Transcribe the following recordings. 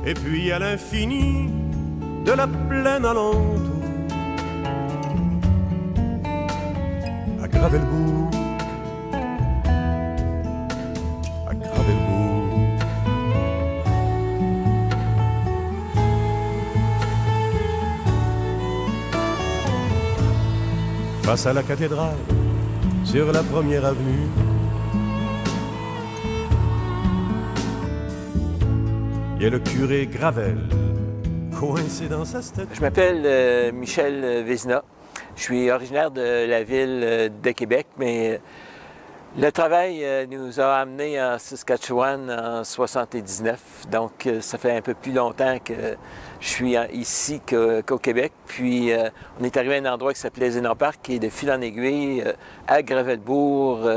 Et puis à l'infini de la plaine alentour, à Gravelbourg, à Gravelbourg. Face à la cathédrale, sur la première avenue, il y a le curé Gravel, coincé dans sa statue. Je m'appelle Michel Vézina. Je suis originaire de la ville de Québec, mais le travail nous a amenés en Saskatchewan en 1979. Donc, ça fait un peu plus longtemps que je suis ici qu'au Québec. Puis, on est arrivé à un endroit qui s'appelait Zénon Park, qui est de fil en aiguille à Gravelbourg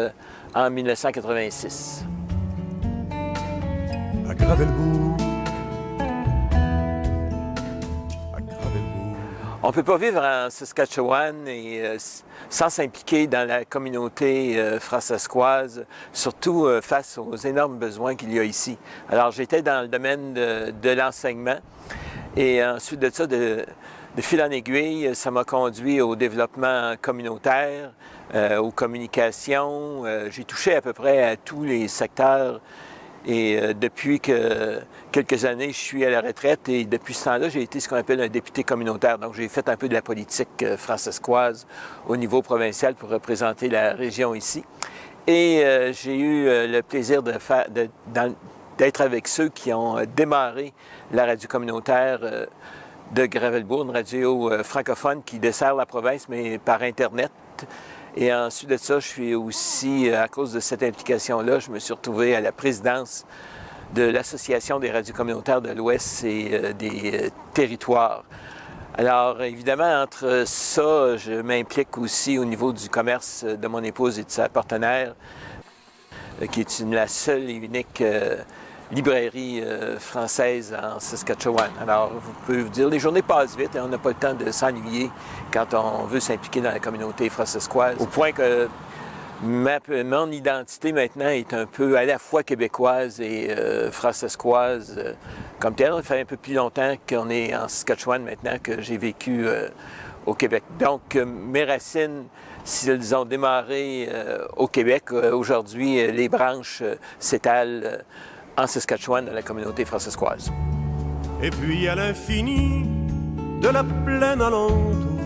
en 1986. À Gravelbourg. On ne peut pas vivre en Saskatchewan sans s'impliquer dans la communauté francescoise, surtout face aux énormes besoins qu'il y a ici. Alors, j'étais dans le domaine de l'enseignement et ensuite de ça, de fil en aiguille, ça m'a conduit au développement communautaire, aux communications. J'ai touché à peu près à tous les secteurs. Et depuis quelques années, je suis à la retraite et depuis ce temps-là, j'ai été ce qu'on appelle un député communautaire. Donc, j'ai fait un peu de la politique francescoise au niveau provincial pour représenter la région ici. Et j'ai eu le plaisir d'être avec ceux qui ont démarré la radio communautaire de Gravelbourg, une radio francophone qui dessert la province, mais par Internet. Et ensuite de ça, je suis aussi, à cause de cette implication-là, je me suis retrouvé à la présidence de l'Association des radios communautaires de l'Ouest et des territoires. Alors, évidemment, entre ça, je m'implique aussi au niveau du commerce de mon épouse et de sa partenaire, qui est la seule et unique librairie française en Saskatchewan. Alors, vous pouvez vous dire, les journées passent vite et on n'a pas le temps de s'ennuyer quand on veut s'impliquer dans la communauté francescoise. Au point que mon identité maintenant est un peu à la fois québécoise et francescoise comme telle. Ça fait un peu plus longtemps qu'on est en Saskatchewan maintenant que j'ai vécu au Québec. Donc, mes racines, s'ils ont démarré au Québec, aujourd'hui, les branches s'étalent en Saskatchewan, dans la communauté francescoise. Et puis à l'infini de la plaine alentour,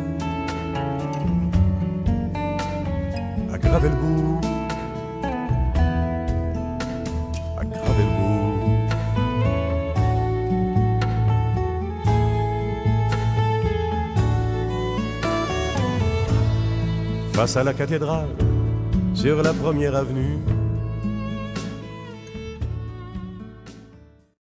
à Gravelbourg, à Gravelbourg. Face à la cathédrale, sur la première avenue,